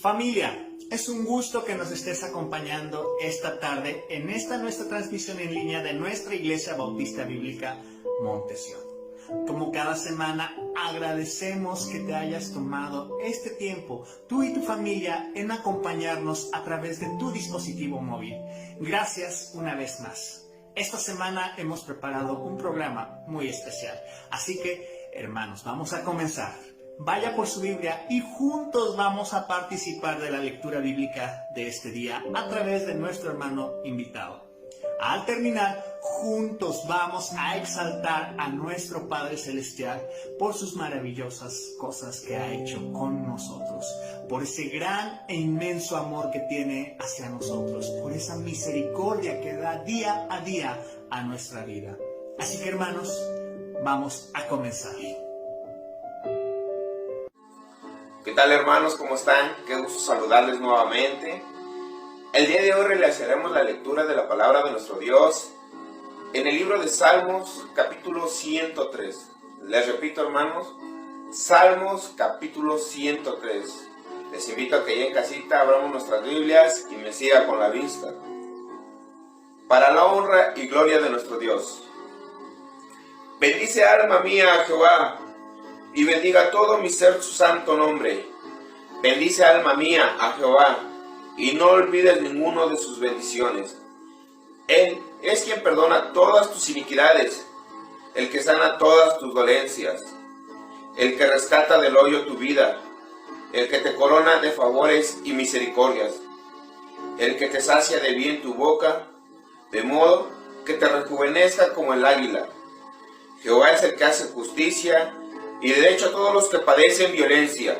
Familia, es un gusto que nos estés acompañando esta tarde en esta nuestra transmisión en línea de nuestra Iglesia Bautista Bíblica Monte Sión. Como cada semana, agradecemos que te hayas tomado este tiempo, tú y tu familia, en acompañarnos a través de tu dispositivo móvil. Gracias una vez más. Esta semana hemos preparado un programa muy especial, así que, hermanos, vamos a comenzar. Vaya por su Biblia y juntos vamos a participar de la lectura bíblica de este día a través de nuestro hermano invitado. Al terminar, juntos vamos a exaltar a nuestro Padre Celestial por sus maravillosas cosas que ha hecho con nosotros, por ese gran e inmenso amor que tiene hacia nosotros, por esa misericordia que da día a día a nuestra vida. Así que, hermanos, vamos a comenzar. ¿Qué tal, hermanos? ¿Cómo están? Qué gusto saludarles nuevamente. El día de hoy realizaremos la lectura de la palabra de nuestro Dios en el libro de Salmos, capítulo 103. Les repito, hermanos, Salmos, capítulo 103. Les invito a que allá en casita abramos nuestras Biblias y me siga con la vista. Para la honra y gloria de nuestro Dios. Bendice, alma mía, a Jehová, y bendiga todo mi ser su santo nombre. Bendice, alma mía, a Jehová, y no olvides ninguno de sus bendiciones. Él es quien perdona todas tus iniquidades, el que sana todas tus dolencias, el que rescata del hoyo tu vida, el que te corona de favores y misericordias, el que te sacia de bien tu boca, de modo que te rejuvenezca como el águila. Jehová es el que hace justicia y derecho a todos los que padecen violencia.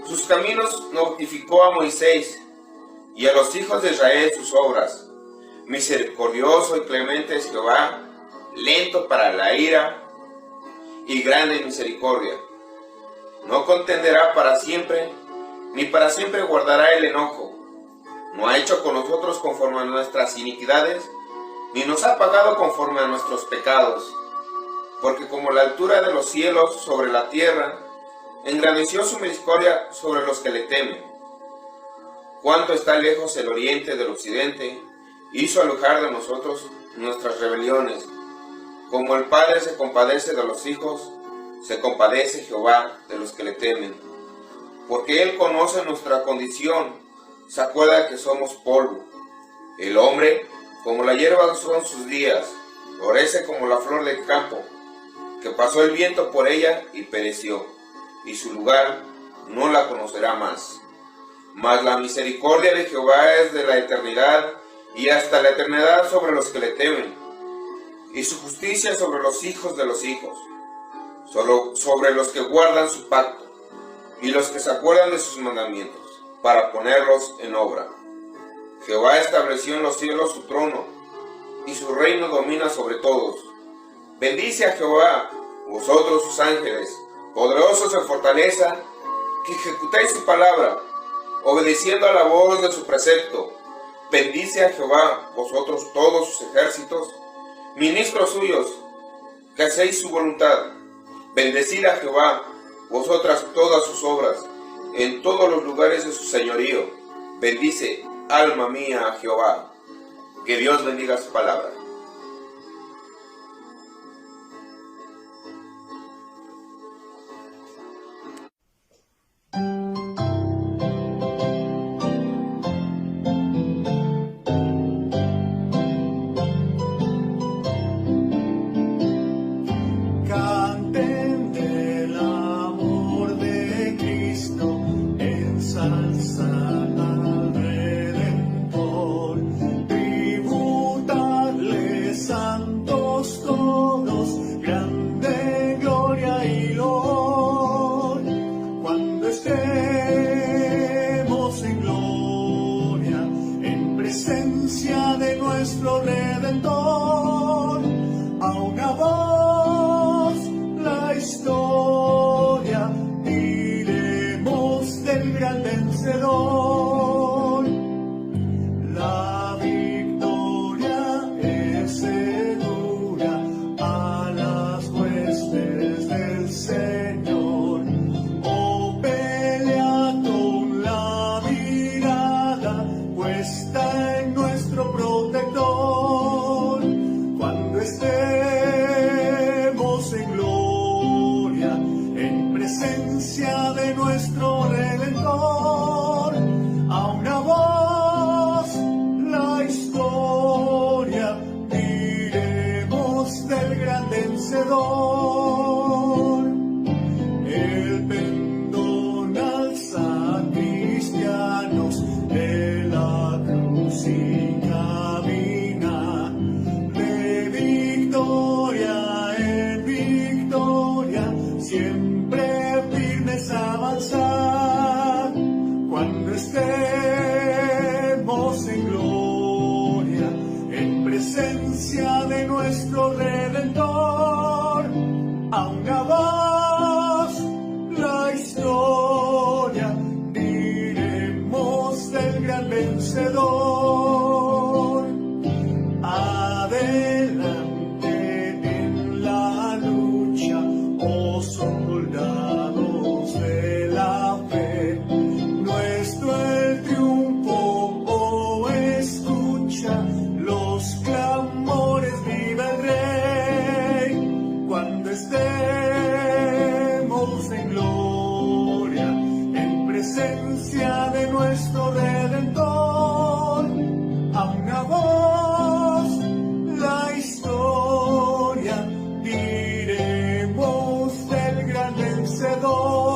Sus caminos notificó a Moisés, y a los hijos de Israel sus obras. Misericordioso y clemente es Jehová, lento para la ira y grande en misericordia. No contenderá para siempre, ni para siempre guardará el enojo. No ha hecho con nosotros conforme a nuestras iniquidades, ni nos ha pagado conforme a nuestros pecados. Porque como la altura de los cielos sobre la tierra, engrandeció su misericordia sobre los que le temen. Cuánto está lejos el oriente del occidente, hizo alojar de nosotros nuestras rebeliones. Como el Padre se compadece de los hijos, se compadece Jehová de los que le temen. Porque Él conoce nuestra condición, se acuerda que somos polvo. El hombre, como la hierba son sus días, florece como la flor del campo, que pasó el viento por ella y pereció, y su lugar no la conocerá más. Mas la misericordia de Jehová es de la eternidad y hasta la eternidad sobre los que le temen, y su justicia sobre los hijos de los hijos, solo sobre los que guardan su pacto, y los que se acuerdan de sus mandamientos, para ponerlos en obra. Jehová estableció en los cielos su trono, y su reino domina sobre todos. Bendice a Jehová, vosotros sus ángeles, poderosos en fortaleza, que ejecutáis su palabra, obedeciendo a la voz de su precepto. Bendice a Jehová, vosotros todos sus ejércitos, ministros suyos, que hacéis su voluntad. Bendecid a Jehová, vosotras todas sus obras, en todos los lugares de su señorío. Bendice, alma mía, a Jehová. Que Dios bendiga su palabra. Señor, oh pelea con la vencedor. Adelante en la lucha, oh soldados de la fe, nuestro el triunfo, oh escucha los clamores, viva el Rey. Cuando estemos en gloria, en presencia de nuestro Redentor, a una voz la historia diremos del gran vencedor.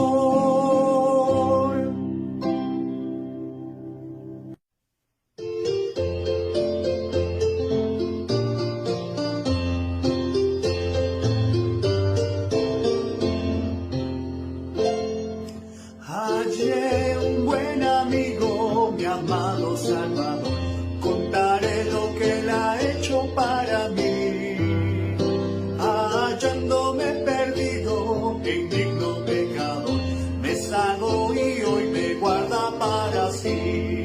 Hallé un buen amigo, mi amado Salvador, contaré lo que él ha hecho para mí. Hallándome perdido, indigno pecador, me salvó y hoy me guarda para sí.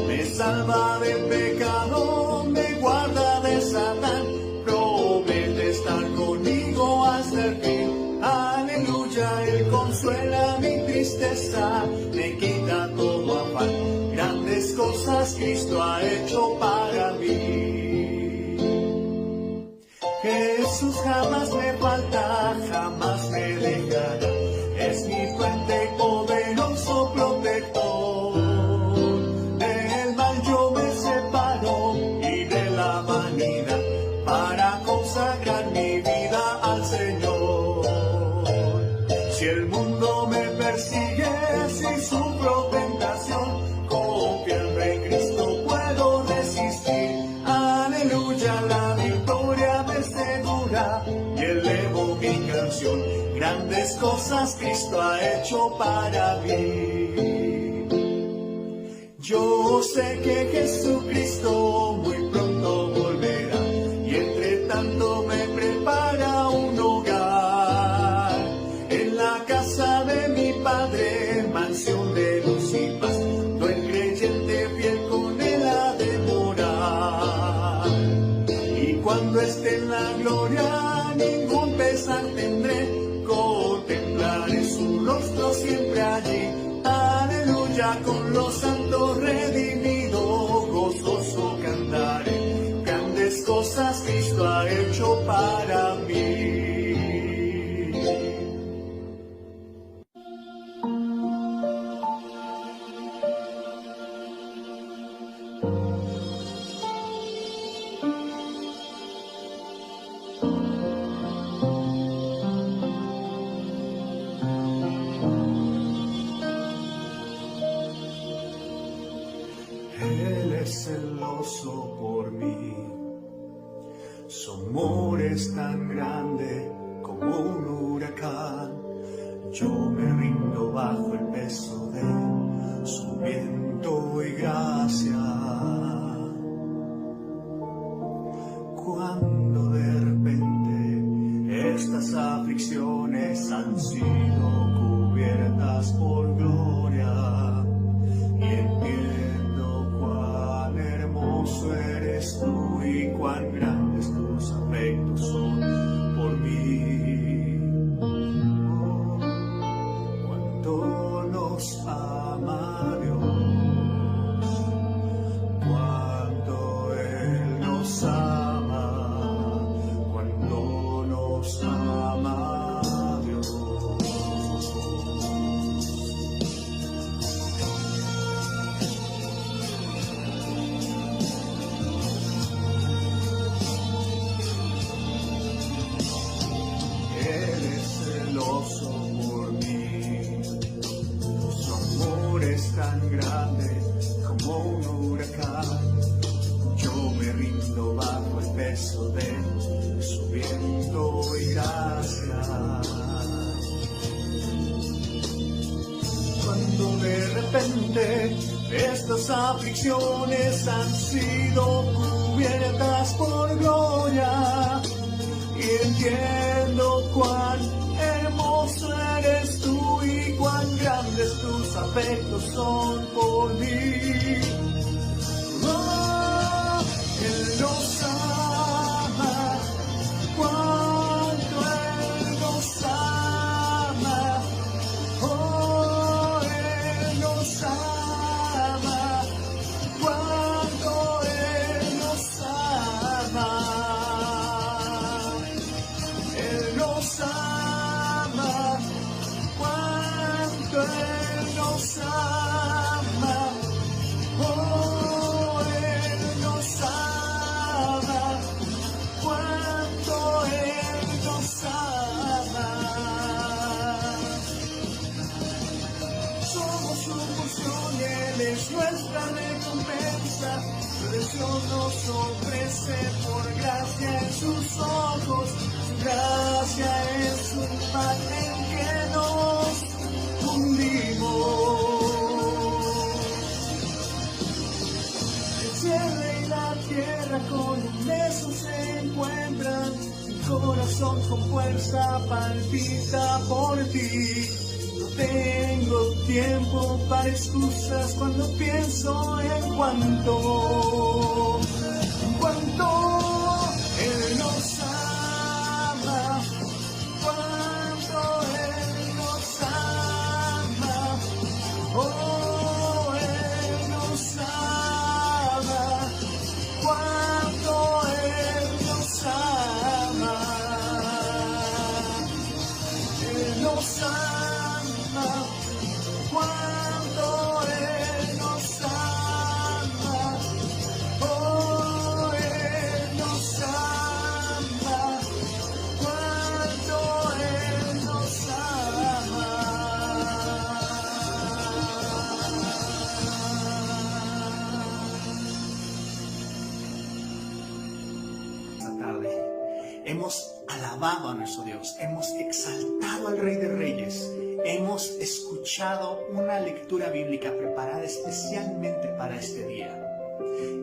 Me salva del pecado, me guarda de Satán, promete estar conmigo hasta el fin. Aleluya, Él consuela mi tristeza, me quita todo afán. Grandes cosas Cristo ha hecho para mí. Jesús jamás me falta, jamás me dejará. Es mi fuente y poderoso protector. Del mal yo me separo y de la vanidad para consagrar mi vida al Señor. Si el mundo me persigue, si sufro tentación, confiando en Cristo puedo resistir. Aleluya, la victoria me segura y elevo mi canción. Grandes cosas Cristo ha hecho para mí. Yo sé que Jesucristo muy pronto volverá y entre tanto me prepara un hogar en la casa de mi Padre, mansión de luz y paz. Todo el creyente fiel con él ha de morar. Y cuando esté en la gloria, ningún pesar tendré. Contemplaré su rostro siempre allí. Aleluya, con los santos redimidos, gozoso cantaré. Grandes cosas Cristo ha hecho para mí. Él es celoso por mí, su amor es tan grande como un huracán. Yo me rindo bajo el peso de su viento y gracia. Cuando de repente estas aflicciones han sido cubiertas por gloria, y entiendo cuán hermoso eres tú y cuán grandes tus afectos son por mí. Oh, cuánto nos ama Dios, cuánto Él nos ama, cuánto nos ama Dios. Celoso por mí, su amor es tan grande como un huracán. Yo me rindo bajo el peso de su viento y gracia. Cuando de repente estas aflicciones han sido cubiertas por gloria, y entiendo cuán hermoso eres tú y cuán grandes tus afectos son por mí. Oh, Él nos ama, cuánto Él nos ama. Oh, Él nos ama, cuánto Él nos ama. Él nos ama, cuánto Él nos ama. Oh, Él nos ama, cuánto Él nos ama. Somos su porción y Él es nuestra recompensa. Redención nos ofrece por gracia en sus ojos. Su gracia es un mar en que nos hundimos. El cielo y la tierra con un beso se encuentran. Mi corazón con fuerza palpita por ti. No tengo tiempo para excusas cuando pienso en cuánto Él nos ama, cuánto Él nos ama. Oh, Él nos ama, cuánto Él nos ama. Él nos ama, cuánto Él nos ama. Oh, Él nos ama, cuánto Él nos ama. Esta tarde hemos alabado a nuestro Dios, hemos exaltado al Rey de Reyes, hemos escuchado una lectura bíblica preparada especialmente para este día.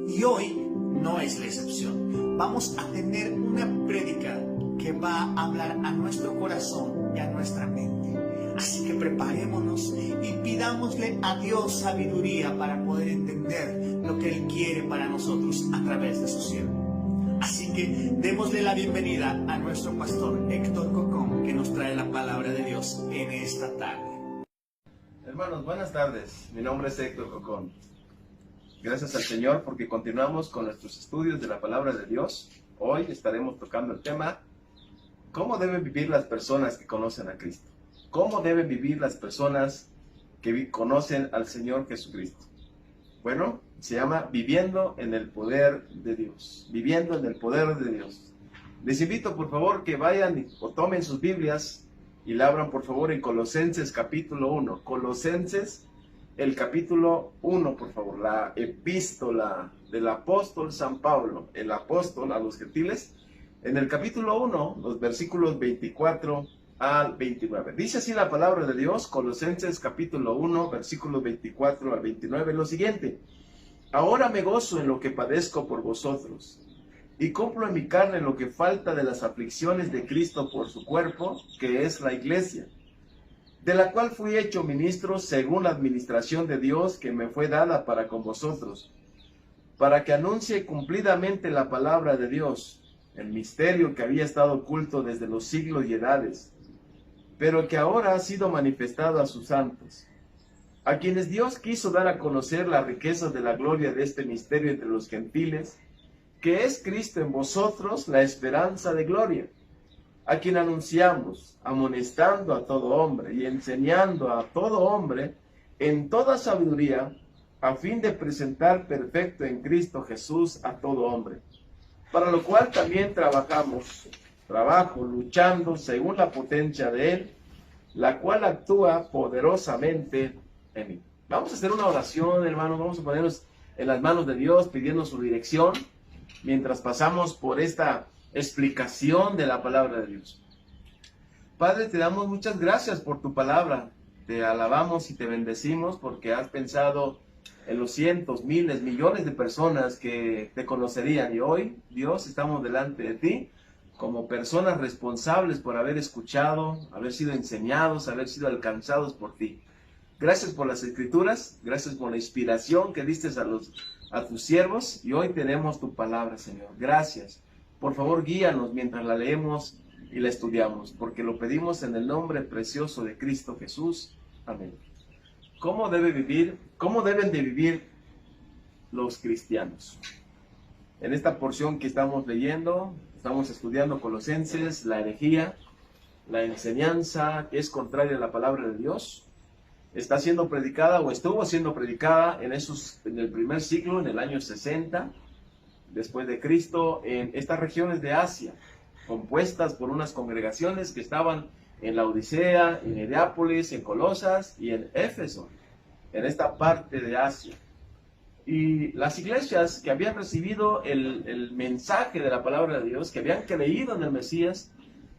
Y hoy no es la excepción. Vamos a tener una prédica que va a hablar a nuestro corazón y a nuestra mente. Así que preparémonos y pidámosle a Dios sabiduría para poder entender lo que Él quiere para nosotros a través de su siervo. Así que démosle la bienvenida a nuestro pastor Héctor Cocón, que nos trae la palabra de Dios en esta tarde. Hermanos, buenas tardes. Mi nombre es Héctor Cocón. Gracias al Señor porque continuamos con nuestros estudios de la palabra de Dios. Hoy estaremos tocando el tema: ¿cómo deben vivir las personas que conocen a Cristo? ¿Cómo deben vivir las personas que conocen al Señor Jesucristo? Bueno, se llama Viviendo en el Poder de Dios. Viviendo en el Poder de Dios. Les invito por favor que vayan o tomen sus Biblias y la abran por favor en Colosenses capítulo 1. Colosenses, el capítulo 1, por favor. La epístola del apóstol San Pablo, el apóstol a los gentiles. En el capítulo 1, los versículos 24 al 29. Dice así la palabra de Dios, Colosenses capítulo 1, versículos 24 al 29, lo siguiente: ahora me gozo en lo que padezco por vosotros, y cumplo en mi carne lo que falta de las aflicciones de Cristo por su cuerpo, que es la iglesia, de la cual fui hecho ministro según la administración de Dios que me fue dada para con vosotros, para que anuncie cumplidamente la palabra de Dios, el misterio que había estado oculto desde los siglos y edades, pero que ahora ha sido manifestado a sus santos, a quienes Dios quiso dar a conocer las riquezas de la gloria de este misterio entre los gentiles, que es Cristo en vosotros, la esperanza de gloria, a quien anunciamos, amonestando a todo hombre y enseñando a todo hombre en toda sabiduría, a fin de presentar perfecto en Cristo Jesús a todo hombre, para lo cual también trabajo luchando según la potencia de Él, la cual actúa poderosamente en mí. Vamos a hacer una oración, hermanos, vamos a ponernos en las manos de Dios pidiendo su dirección mientras pasamos por esta explicación de la palabra de Dios. Padre, te damos muchas gracias por tu palabra, te alabamos y te bendecimos porque has pensado en los cientos, miles, millones de personas que te conocerían, y hoy, Dios, estamos delante de ti como personas responsables por haber escuchado, haber sido enseñados, haber sido alcanzados por ti. Gracias por las escrituras, gracias por la inspiración que diste a tus siervos, y hoy tenemos tu palabra, Señor. Gracias. Por favor, guíanos mientras la leemos y la estudiamos, porque lo pedimos en el nombre precioso de Cristo Jesús. Amén. ¿Cómo deben de vivir los cristianos? En esta porción que estamos leyendo, estamos estudiando Colosenses, la herejía, la enseñanza que es contraria a la palabra de Dios. Está siendo predicada o estuvo siendo predicada en el primer siglo, en el año 60 después de Cristo, en estas regiones de Asia, compuestas por unas congregaciones que estaban en la Odisea, en Hierápolis, en Colosas y en Éfeso, en esta parte de Asia. Y las iglesias que habían recibido el mensaje de la palabra de Dios, que habían creído en el Mesías,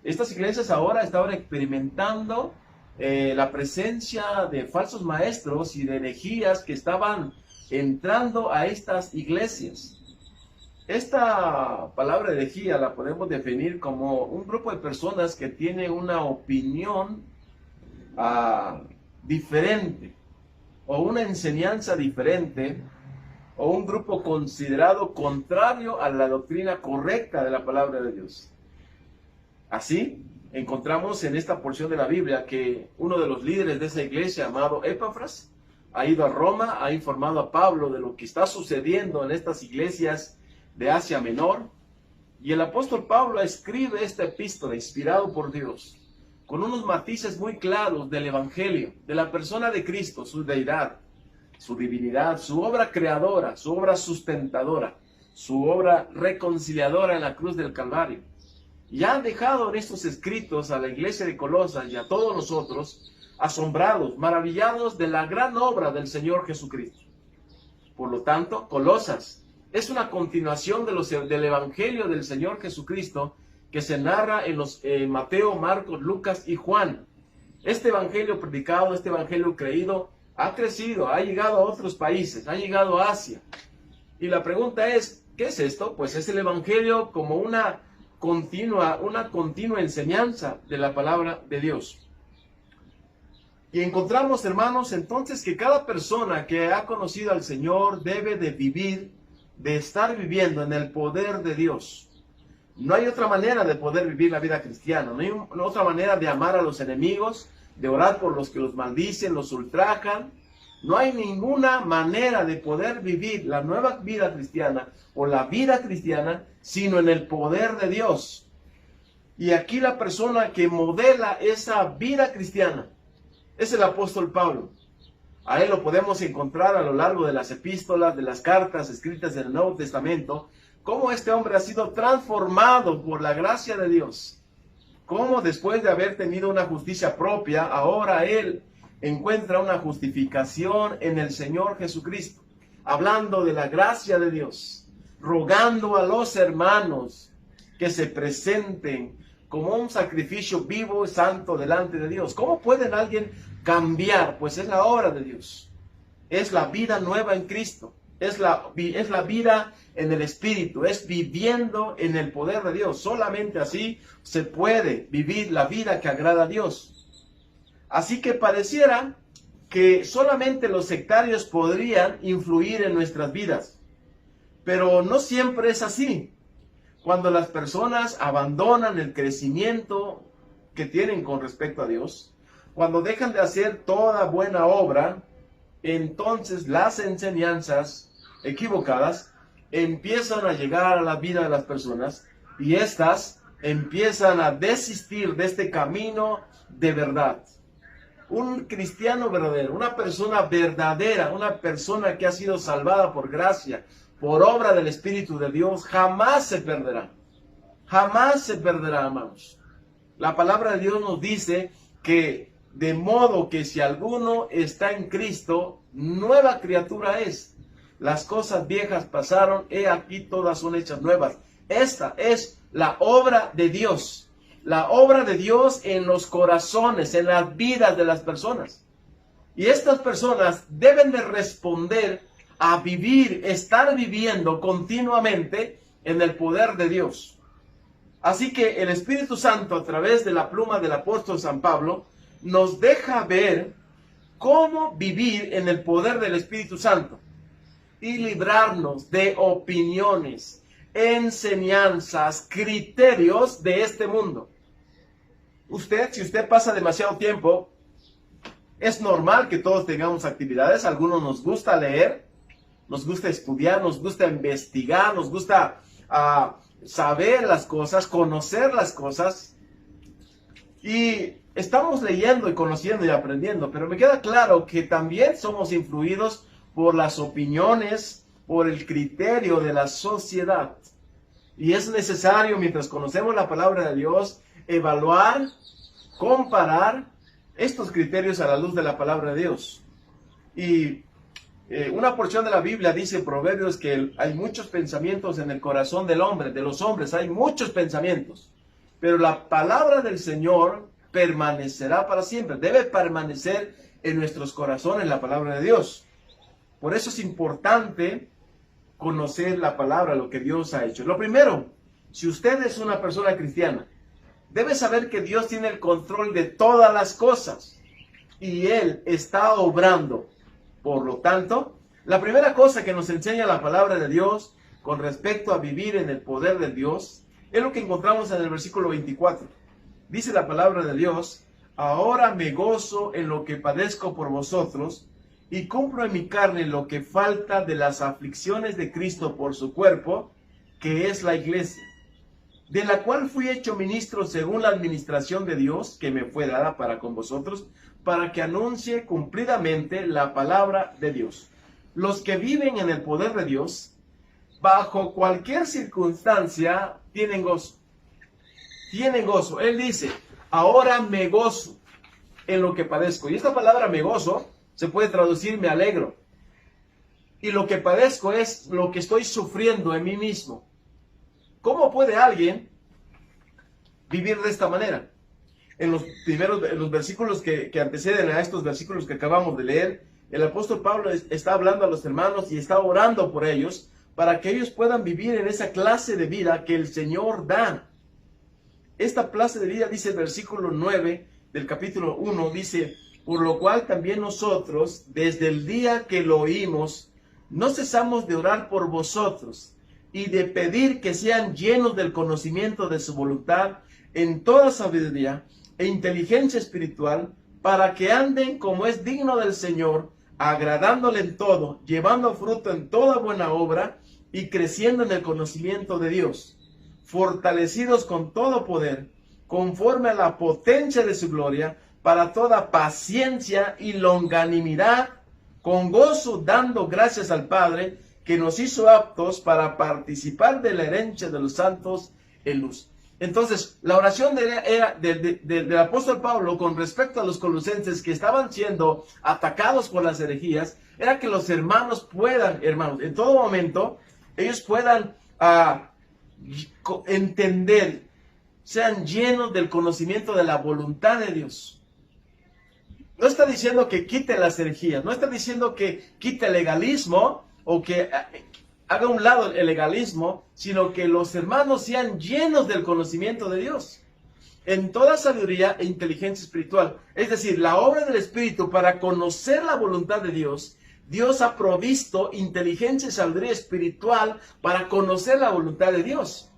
estas iglesias ahora estaban experimentando la presencia de falsos maestros y de herejías que estaban entrando a estas iglesias. Esta palabra herejía la podemos definir como un grupo de personas que tiene una opinión diferente, o una enseñanza diferente, o un grupo considerado contrario a la doctrina correcta de la palabra de Dios. Así, encontramos en esta porción de la Biblia que uno de los líderes de esa iglesia, llamado Epafras, ha ido a Roma, ha informado a Pablo de lo que está sucediendo en estas iglesias de Asia Menor, y el apóstol Pablo escribe esta epístola inspirado por Dios, con unos matices muy claros del evangelio, de la persona de Cristo, su deidad, su divinidad, su obra creadora, su obra sustentadora, su obra reconciliadora en la cruz del Calvario. Y ha dejado en estos escritos a la iglesia de Colosas y a todos nosotros asombrados, maravillados de la gran obra del Señor Jesucristo. Por lo tanto, Colosas es una continuación del evangelio del Señor Jesucristo que se narra en Mateo, Marcos, Lucas y Juan. Este evangelio predicado, este evangelio creído, ha crecido, ha llegado a otros países, ha llegado a Asia. Y la pregunta es, ¿qué es esto? Pues es el evangelio como una continua enseñanza de la palabra de Dios. Y encontramos, hermanos, entonces que cada persona que ha conocido al Señor debe de estar viviendo en el poder de Dios. No hay otra manera de poder vivir la vida cristiana, no hay otra manera de amar a los enemigos, de orar por los que los maldicen, los ultrajan. No hay ninguna manera de poder vivir la nueva vida cristiana o la vida cristiana sino en el poder de Dios. Y aquí la persona que modela esa vida cristiana es el apóstol Pablo. A él lo podemos encontrar a lo largo de las epístolas, de las cartas escritas en el Nuevo Testamento, cómo este hombre ha sido transformado por la gracia de Dios. Cómo después de haber tenido una justicia propia, ahora él encuentra una justificación en el Señor Jesucristo, hablando de la gracia de Dios, rogando a los hermanos que se presenten como un sacrificio vivo y santo delante de Dios. ¿Cómo puede alguien cambiar? Pues es la obra de Dios. Es la vida nueva en Cristo. Es la vida en el Espíritu. Es viviendo en el poder de Dios. Solamente así se puede vivir la vida que agrada a Dios. Así que pareciera que solamente los sectarios podrían influir en nuestras vidas. Pero no siempre es así. Cuando las personas abandonan el crecimiento que tienen con respecto a Dios, cuando dejan de hacer toda buena obra, entonces las enseñanzas equivocadas empiezan a llegar a la vida de las personas y éstas empiezan a desistir de este camino de verdad. Un cristiano verdadero, una persona verdadera, una persona que ha sido salvada por gracia, por obra del Espíritu de Dios, jamás se perderá. Jamás se perderá, amados. La palabra de Dios nos dice que de modo que si alguno está en Cristo, nueva criatura es. Las cosas viejas pasaron, he aquí todas son hechas nuevas. Esta es la obra de Dios. La obra de Dios en los corazones, en las vidas de las personas. Y estas personas deben de responder a vivir, estar viviendo continuamente en el poder de Dios. Así que el Espíritu Santo, a través de la pluma del apóstol San Pablo, nos deja ver cómo vivir en el poder del Espíritu Santo y librarnos de opiniones, enseñanzas, criterios de este mundo. Si usted pasa demasiado tiempo, es normal que todos tengamos actividades. A algunos nos gusta leer, nos gusta estudiar, nos gusta investigar, nos gusta saber las cosas, conocer las cosas. Y estamos leyendo y conociendo y aprendiendo, pero me queda claro que también somos influidos por las opiniones, por el criterio de la sociedad. Y es necesario, mientras conocemos la palabra de Dios, evaluar, comparar estos criterios a la luz de la palabra de Dios. Y una porción de la Biblia dice en Proverbios que hay muchos pensamientos en el corazón del hombre, de los hombres, hay muchos pensamientos. Pero la palabra del Señor permanecerá para siempre. Debe permanecer en nuestros corazones la palabra de Dios. Por eso es importante conocer la palabra, lo que Dios ha hecho. Lo primero, si usted es una persona cristiana, debe saber que Dios tiene el control de todas las cosas y Él está obrando. Por lo tanto, la primera cosa que nos enseña la palabra de Dios con respecto a vivir en el poder de Dios es lo que encontramos en el versículo 24. Dice la palabra de Dios: ahora me gozo en lo que padezco por vosotros y cumplo en mi carne lo que falta de las aflicciones de Cristo por su cuerpo, que es la iglesia, de la cual fui hecho ministro según la administración de Dios que me fue dada para con vosotros, para que anuncie cumplidamente la palabra de Dios. Los que viven en el poder de Dios, bajo cualquier circunstancia, tienen gozo. Tienen gozo. Él dice: ahora me gozo en lo que padezco. Y esta palabra me gozo se puede traducir me alegro. Y lo que padezco es lo que estoy sufriendo en mí mismo. ¿Cómo puede alguien vivir de esta manera? En los versículos que anteceden a estos versículos que acabamos de leer, el apóstol Pablo está hablando a los hermanos y está orando por ellos para que ellos puedan vivir en esa clase de vida que el Señor da. Esta clase de vida, dice el versículo 9 del capítulo 1, dice: por lo cual también nosotros, desde el día que lo oímos, no cesamos de orar por vosotros y de pedir que sean llenos del conocimiento de su voluntad en toda sabiduría e inteligencia espiritual, para que anden como es digno del Señor, agradándole en todo, llevando fruto en toda buena obra y creciendo en el conocimiento de Dios, fortalecidos con todo poder, conforme a la potencia de su gloria, para toda paciencia y longanimidad, con gozo dando gracias al Padre, que nos hizo aptos para participar de la herencia de los santos en luz. Entonces, la oración del apóstol Pablo con respecto a los colosenses que estaban siendo atacados por las herejías, era que los hermanos puedan, en todo momento, ellos puedan entender, sean llenos del conocimiento de la voluntad de Dios. No está diciendo que quite las herejías, no está diciendo que quite el legalismo o que haga a un lado el legalismo, sino que los hermanos sean llenos del conocimiento de Dios, en toda sabiduría e inteligencia espiritual. Es decir, la obra del Espíritu para conocer la voluntad de Dios. Dios ha provisto inteligencia y sabiduría espiritual para conocer la voluntad de Dios.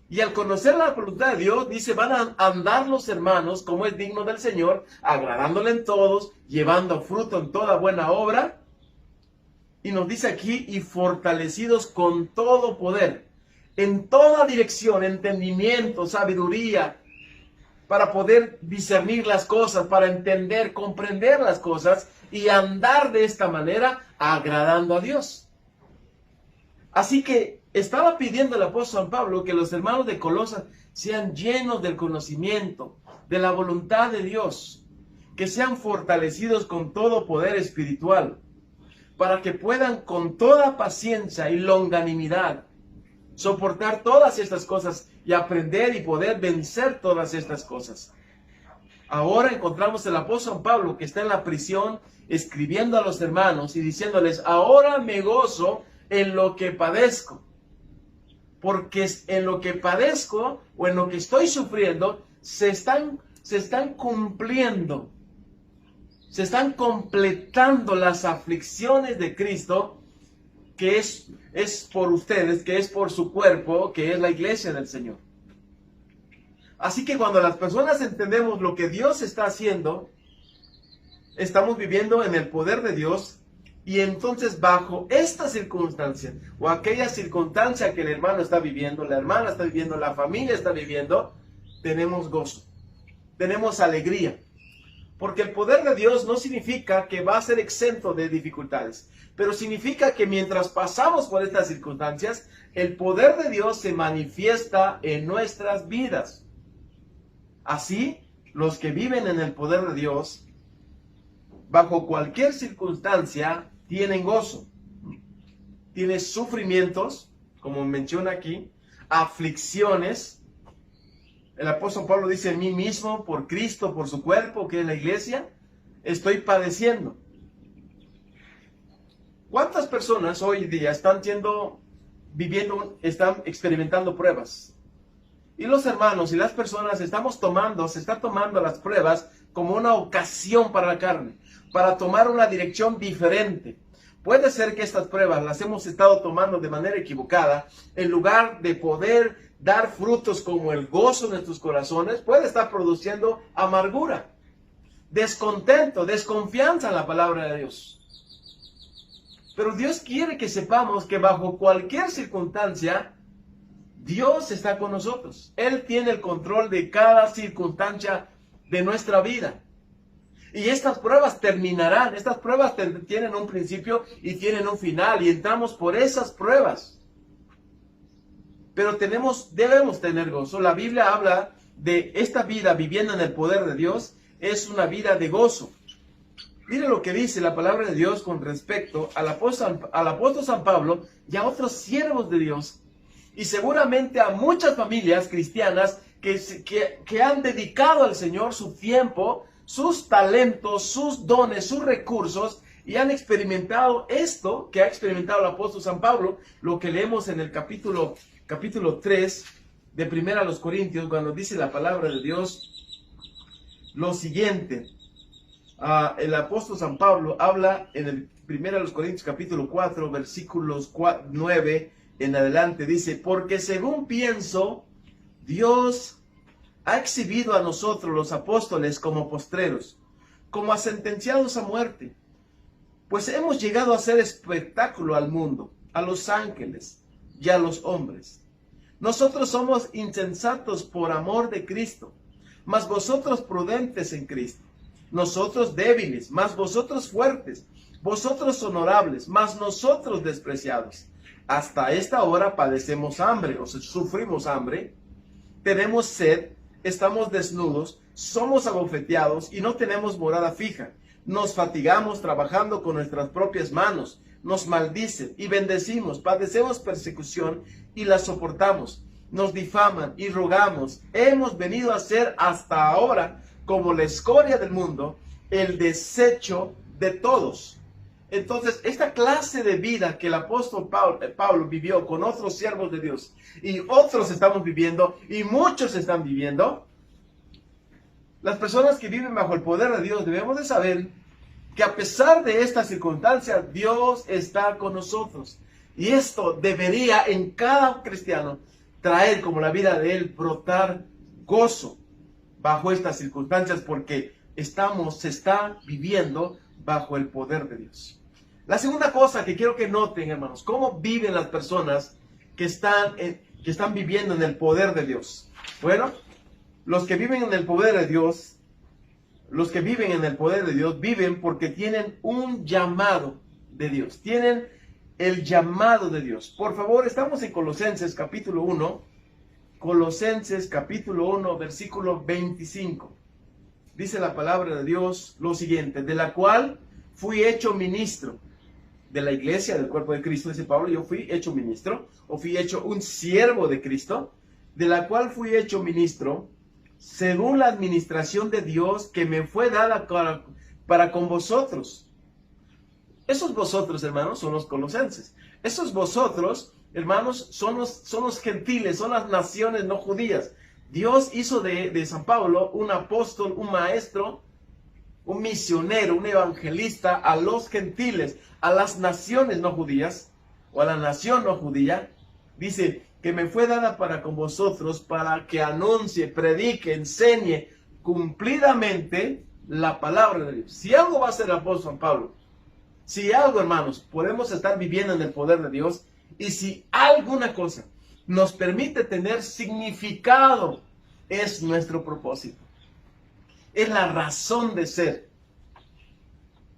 Y al conocer la voluntad de Dios, dice, van a andar los hermanos como es digno del Señor, agradándole en todos, llevando fruto en toda buena obra. Y nos dice aquí, y fortalecidos con todo poder, en toda dirección, entendimiento, sabiduría, para poder discernir las cosas, para entender, comprender las cosas y andar de esta manera agradando a Dios. Así que estaba pidiendo el apóstol San Pablo que los hermanos de Colosas sean llenos del conocimiento, de la voluntad de Dios, que sean fortalecidos con todo poder espiritual, para que puedan con toda paciencia y longanimidad soportar todas estas cosas y aprender y poder vencer todas estas cosas. Ahora encontramos el apóstol San Pablo que está en la prisión escribiendo a los hermanos y diciéndoles: ahora me gozo en lo que padezco. porque en lo que padezco o en lo que estoy sufriendo se están cumpliendo, se están completando las aflicciones de Cristo, que es por ustedes, que es por su cuerpo, que es la iglesia del Señor. Así que cuando las personas entendemos lo que Dios está haciendo, estamos viviendo en el poder de Dios, y entonces bajo esta circunstancia o aquella circunstancia que el hermano está viviendo, la hermana está viviendo, la familia está viviendo, tenemos gozo, tenemos alegría. Porque el poder de Dios no significa que va a ser exento de dificultades, pero significa que mientras pasamos por estas circunstancias, el poder de Dios se manifiesta en nuestras vidas. Así, los que viven en el poder de Dios, bajo cualquier circunstancia, tienen gozo. Tienen sufrimientos, como menciona aquí, aflicciones. El apóstol Pablo dice: en mí mismo, por Cristo, por su cuerpo, que es la iglesia, estoy padeciendo. ¿Cuántas personas hoy día están experimentando pruebas? Y los hermanos y las personas se está tomando las pruebas como una ocasión para la carne, para tomar una dirección diferente. Puede ser que estas pruebas las hemos estado tomando de manera equivocada, en lugar de poder dar frutos como el gozo en nuestros corazones, puede estar produciendo amargura, descontento, desconfianza en la palabra de Dios. Pero Dios quiere que sepamos que bajo cualquier circunstancia, Dios está con nosotros. Él tiene el control de cada circunstancia de nuestra vida. Y estas pruebas terminarán. Estas pruebas tienen un principio y tienen un final. Y entramos por esas pruebas. Pero debemos tener gozo. La Biblia habla de esta vida viviendo en el poder de Dios. Es una vida de gozo. Mire lo que dice la palabra de Dios con respecto al apóstol San Pablo y a otros siervos de Dios. Y seguramente a muchas familias cristianas que han dedicado al Señor su tiempo, sus talentos, sus dones, sus recursos, y han experimentado esto que ha experimentado el apóstol San Pablo, lo que leemos en el capítulo 3 de 1 Corintios, cuando dice la palabra de Dios lo siguiente. El apóstol San Pablo habla en el 1 Corintios capítulo 4, versículos 9 en adelante, dice: porque según pienso, Dios ha exhibido a nosotros los apóstoles como postreros, como a sentenciados a muerte, pues hemos llegado a hacer espectáculo al mundo, a los ángeles y a los hombres. Nosotros somos insensatos por amor de Cristo, mas vosotros prudentes en Cristo. Nosotros débiles, mas vosotros fuertes. Vosotros honorables, mas nosotros despreciados. Hasta esta hora padecemos hambre, o sea, sufrimos hambre, tenemos sed, estamos desnudos, somos abofeteados y no tenemos morada fija. Nos fatigamos trabajando con nuestras propias manos, nos maldicen y bendecimos, padecemos persecución y la soportamos. Nos difaman y rogamos. Hemos venido a ser hasta ahora como la escoria del mundo, el desecho de todos. Entonces, esta clase de vida que el apóstol Pablo vivió con otros siervos de Dios, y otros estamos viviendo, y muchos están viviendo, las personas que viven bajo el poder de Dios debemos de saber que a pesar de esta circunstancia, Dios está con nosotros. Y esto debería en cada cristiano traer, como la vida de él, brotar gozo bajo estas circunstancias, porque se está viviendo bajo el poder de Dios. La segunda cosa que quiero que noten, hermanos, cómo viven las personas que están viviendo en el poder de Dios. Bueno, los que viven en el poder de Dios, viven porque tienen un llamado de Dios. Tienen el llamado de Dios. Por favor, estamos en Colosenses capítulo 1. Colosenses capítulo 1, versículo 25. Dice la palabra de Dios lo siguiente: de la cual fui hecho ministro de la iglesia del cuerpo de Cristo. Dice Pablo: yo fui hecho ministro, o fui hecho un siervo de Cristo, de la cual fui hecho ministro, según la administración de Dios que me fue dada para con vosotros. Esos vosotros, hermanos, son los colosenses. Esos vosotros hermanos, son los gentiles, son las naciones no judías. Dios hizo de San Pablo un apóstol, un maestro, un misionero, un evangelista a los gentiles, a las naciones no judías, o a la nación no judía. Dice que me fue dada para con vosotros, para que anuncie, predique, enseñe cumplidamente la palabra de Dios. Si algo va a hacer el apóstol San Pablo, si algo, hermanos, podemos estar viviendo en el poder de Dios, y si alguna cosa nos permite tener significado, es nuestro propósito. Es la razón de ser.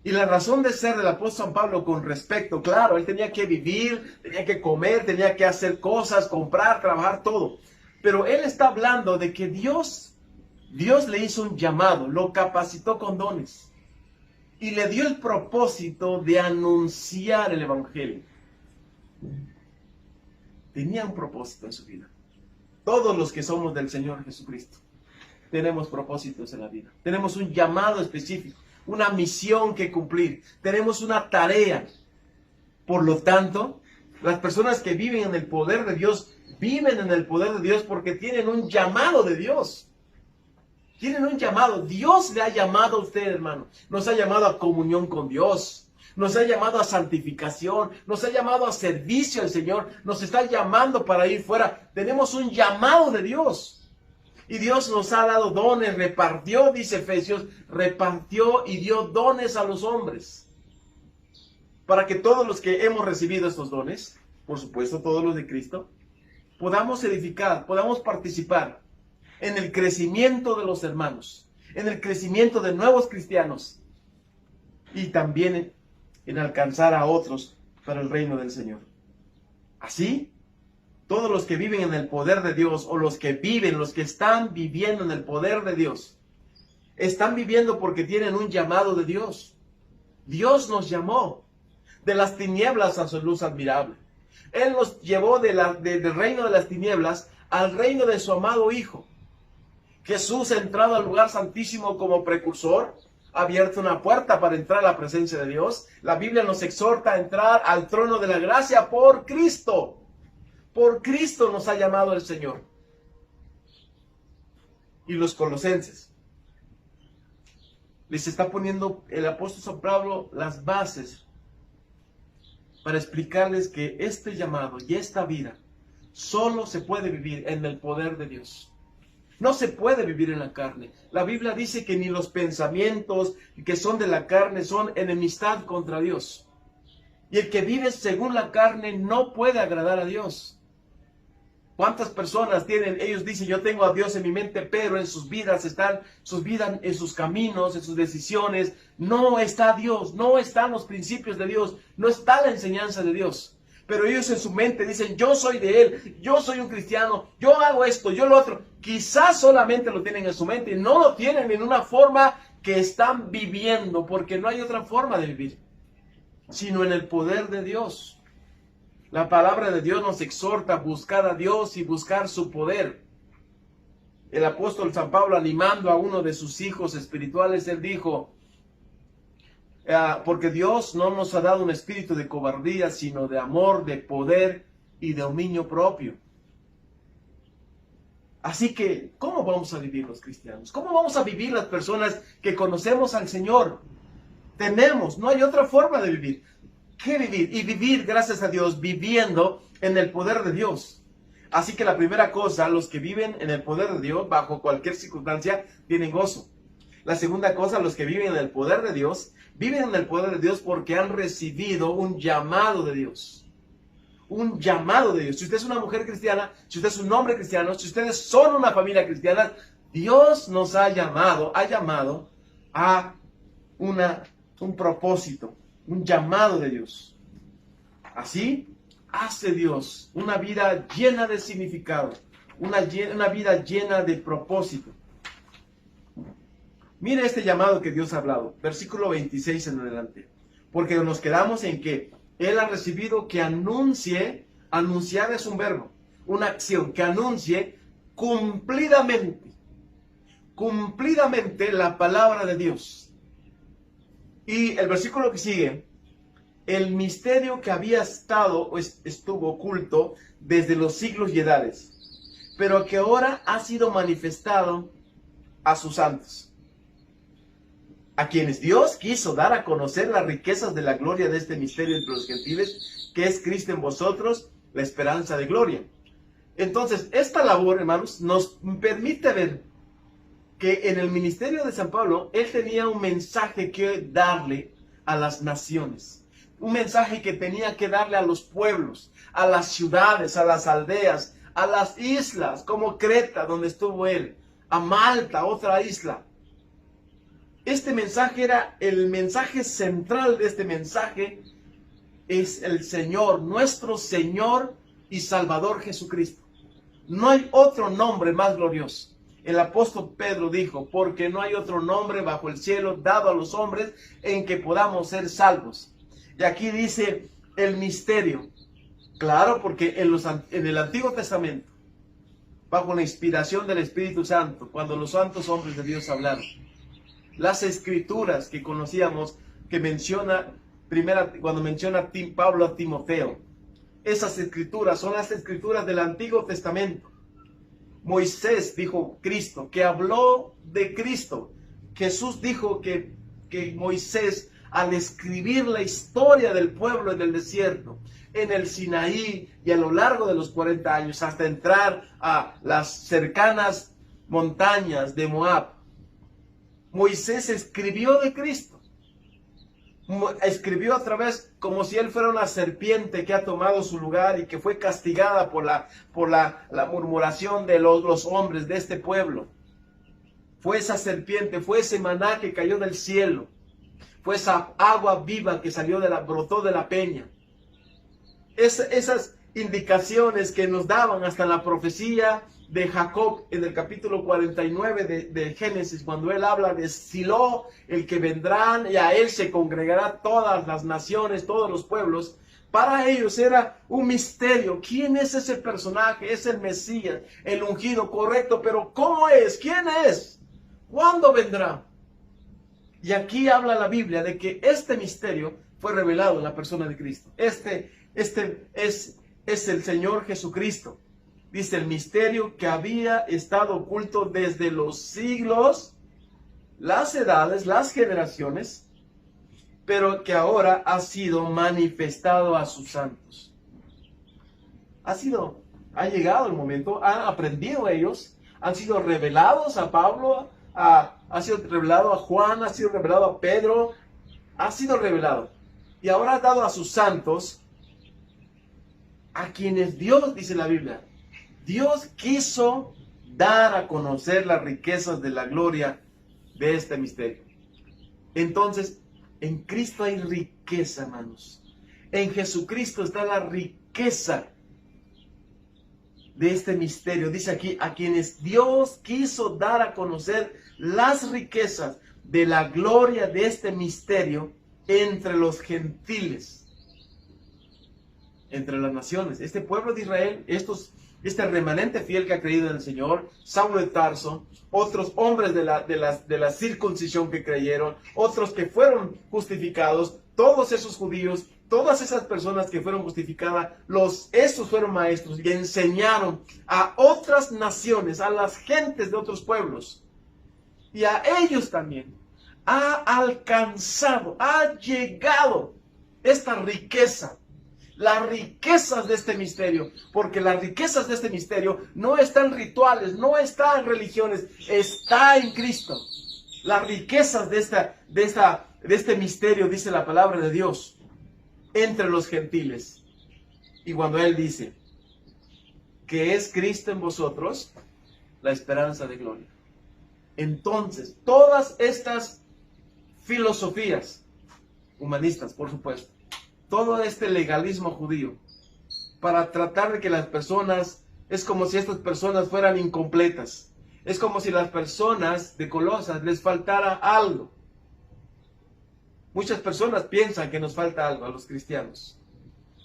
Y la razón de ser del apóstol San Pablo con respecto, claro, él tenía que vivir, tenía que comer, tenía que hacer cosas, comprar, trabajar, todo. Pero él está hablando de que Dios le hizo un llamado, lo capacitó con dones. Y le dio el propósito de anunciar el evangelio. Tenía un propósito en su vida. Todos los que somos del Señor Jesucristo tenemos propósitos en la vida. Tenemos un llamado específico, una misión que cumplir. Tenemos una tarea. Por lo tanto, las personas que viven en el poder de Dios, viven en el poder de Dios porque tienen un llamado de Dios. Tienen un llamado. Dios le ha llamado a usted, hermano. Nos ha llamado a comunión con Dios. Nos ha llamado a santificación. Nos ha llamado a servicio al Señor. Nos está llamando para ir fuera. Tenemos un llamado de Dios. Y Dios nos ha dado dones. Repartió, dice Efesios, repartió y dio dones a los hombres. Para que todos los que hemos recibido estos dones, por supuesto todos los de Cristo, podamos edificar, podamos participar en el crecimiento de los hermanos, en el crecimiento de nuevos cristianos y también en alcanzar a otros para el reino del Señor. Así, todos los que viven en el poder de Dios, o los que están viviendo en el poder de Dios, están viviendo porque tienen un llamado de Dios. Dios nos llamó de las tinieblas a su luz admirable. Él nos llevó del reino de las tinieblas al reino de su amado Hijo. Jesús ha entrado al lugar santísimo como precursor, ha abierto una puerta para entrar a la presencia de Dios. La Biblia nos exhorta a entrar al trono de la gracia por Cristo. Por Cristo nos ha llamado el Señor. Y los colosenses, les está poniendo el apóstol San Pablo las bases para explicarles que este llamado y esta vida solo se puede vivir en el poder de Dios. No se puede vivir en la carne. La Biblia dice que ni los pensamientos que son de la carne son enemistad contra Dios. Y el que vive según la carne no puede agradar a Dios. ¿Cuántas personas tienen? Ellos dicen, yo tengo a Dios en mi mente, pero en sus vidas en sus caminos, en sus decisiones, no está Dios, no están los principios de Dios, no está la enseñanza de Dios. Pero ellos en su mente dicen, yo soy de Él, yo soy un cristiano, yo hago esto, yo lo otro. Quizás solamente lo tienen en su mente y no lo tienen en una forma que están viviendo, porque no hay otra forma de vivir, sino en el poder de Dios. La palabra de Dios nos exhorta a buscar a Dios y buscar su poder. El apóstol San Pablo, animando a uno de sus hijos espirituales, él dijo, porque Dios no nos ha dado un espíritu de cobardía, sino de amor, de poder y de dominio propio. Así que, ¿cómo vamos a vivir los cristianos? ¿Cómo vamos a vivir las personas que conocemos al Señor? No hay otra forma de vivir. ¿Qué vivir? Y vivir, gracias a Dios, viviendo en el poder de Dios. Así que la primera cosa, los que viven en el poder de Dios, bajo cualquier circunstancia, tienen gozo. La segunda cosa, los que viven en el poder de Dios, viven en el poder de Dios porque han recibido un llamado de Dios. Un llamado de Dios. Si usted es una mujer cristiana, si usted es un hombre cristiano, si ustedes son una familia cristiana, Dios nos ha llamado a un propósito, un llamado de Dios. Así hace Dios una vida llena de significado, una vida llena de propósito. Mire este llamado que Dios ha hablado, versículo 26 en adelante. Porque nos quedamos en que Él ha recibido que anuncie, anunciar es un verbo, una acción, que anuncie cumplidamente la palabra de Dios. Y el versículo que sigue el misterio que había estado o estuvo oculto desde los siglos y edades, pero que ahora ha sido manifestado a sus santos, a quienes Dios quiso dar a conocer las riquezas de la gloria de este misterio entre los gentiles, que es Cristo en vosotros, la esperanza de gloria. Entonces, esta labor, hermanos, nos permite ver que en el ministerio de San Pablo, él tenía un mensaje que darle a las naciones. Un mensaje que tenía que darle a los pueblos, a las ciudades, a las aldeas, a las islas, como Creta, donde estuvo él, a Malta, otra isla. Este mensaje era el mensaje central de este mensaje, es el Señor, nuestro Señor y Salvador Jesucristo. No hay otro nombre más glorioso. El apóstol Pedro dijo, porque no hay otro nombre bajo el cielo dado a los hombres en que podamos ser salvos. Y aquí dice el misterio. Claro, porque en el Antiguo Testamento, bajo la inspiración del Espíritu Santo, cuando los santos hombres de Dios hablaron, las escrituras que conocíamos, que menciona, cuando menciona Pablo a Timoteo, esas escrituras son las escrituras del Antiguo Testamento. Moisés dijo Cristo, que habló de Cristo. Jesús dijo que Moisés, al escribir la historia del pueblo en el desierto, en el Sinaí y a lo largo de los 40 años, hasta entrar a las cercanas montañas de Moab, Moisés escribió de Cristo. Escribió a través como si él fuera una serpiente que ha tomado su lugar y que fue castigada por la murmuración de los hombres de este pueblo. Fue esa serpiente, fue ese maná que cayó del cielo, fue esa agua viva que brotó de la peña. Esas indicaciones que nos daban hasta la profecía de Jacob en el capítulo 49 de Génesis, cuando él habla de Silo, el que vendrán, y a él se congregará todas las naciones, todos los pueblos. Para ellos era un misterio. ¿Quién es ese personaje? Es el Mesías, el ungido, correcto, pero ¿cómo es? ¿Quién es? ¿Cuándo vendrá? Y aquí habla la Biblia de que este misterio fue revelado en la persona de Cristo. Este es el Señor Jesucristo. Dice el misterio que había estado oculto desde los siglos, las edades, las generaciones, pero que ahora ha sido manifestado a sus santos. Ha llegado el momento, han aprendido ellos, han sido revelados a Pablo, ha sido revelado a Juan, ha sido revelado a Pedro, ha sido revelado. Y ahora ha dado a sus santos, a quienes Dios, dice la Biblia, Dios quiso dar a conocer las riquezas de la gloria de este misterio. Entonces, en Cristo hay riqueza, hermanos. En Jesucristo está la riqueza de este misterio. Dice aquí, a quienes Dios quiso dar a conocer las riquezas de la gloria de este misterio entre los gentiles, entre las naciones. Este pueblo de Israel, este remanente fiel que ha creído en el Señor, Saulo de Tarso, otros hombres de la circuncisión que creyeron, otros que fueron justificados, todos esos judíos, todas esas personas que fueron justificadas, esos fueron maestros y enseñaron a otras naciones, a las gentes de otros pueblos. Y a ellos también ha alcanzado, ha llegado esta riqueza. Las riquezas de este misterio, porque las riquezas de este misterio no están en rituales, no están en religiones, está en Cristo. Las riquezas de este misterio, dice la palabra de Dios, entre los gentiles. Y cuando Él dice que es Cristo en vosotros, la esperanza de gloria. Entonces, todas estas filosofías humanistas, por supuesto, todo este legalismo judío, para tratar de que las personas, es como si estas personas fueran incompletas. Es como si las personas de Colosas les faltara algo. Muchas personas piensan que nos falta algo a los cristianos.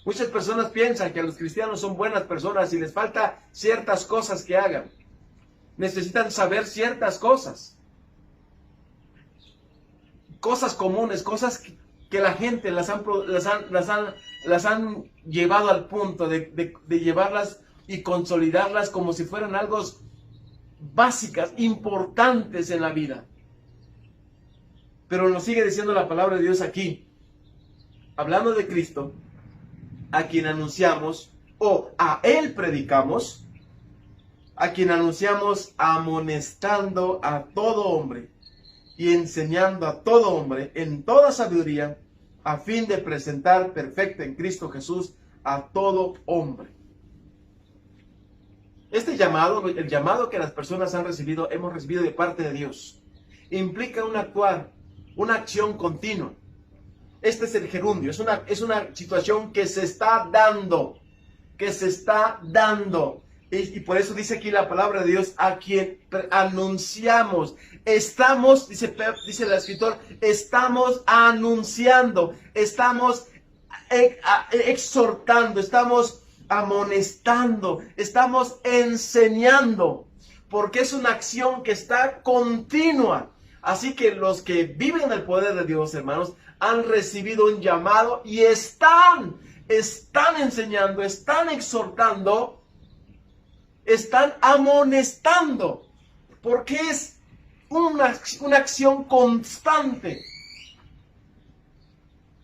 Muchas personas piensan que a los cristianos son buenas personas y les falta ciertas cosas que hagan. Necesitan saber ciertas cosas. Cosas comunes, cosas que la gente las han llevado al punto de llevarlas y consolidarlas como si fueran algo básicas, importantes en la vida. Pero nos sigue diciendo la palabra de Dios aquí, hablando de Cristo, a quien anunciamos, o a Él predicamos, a quien anunciamos amonestando a todo hombre y enseñando a todo hombre en toda sabiduría, a fin de presentar perfecto en Cristo Jesús a todo hombre. Este llamado, el llamado que las personas han recibido, hemos recibido de parte de Dios, implica un actuar, una acción continua. Este es el gerundio, es una situación que se está dando, y por eso dice aquí la palabra de Dios, a quien anunciamos. Estamos, dice el escritor, estamos anunciando, estamos exhortando, estamos amonestando, estamos enseñando, porque es una acción que está continua. Así que los que viven en el poder de Dios, hermanos, han recibido un llamado y están enseñando, están exhortando, están amonestando, porque es una acción constante.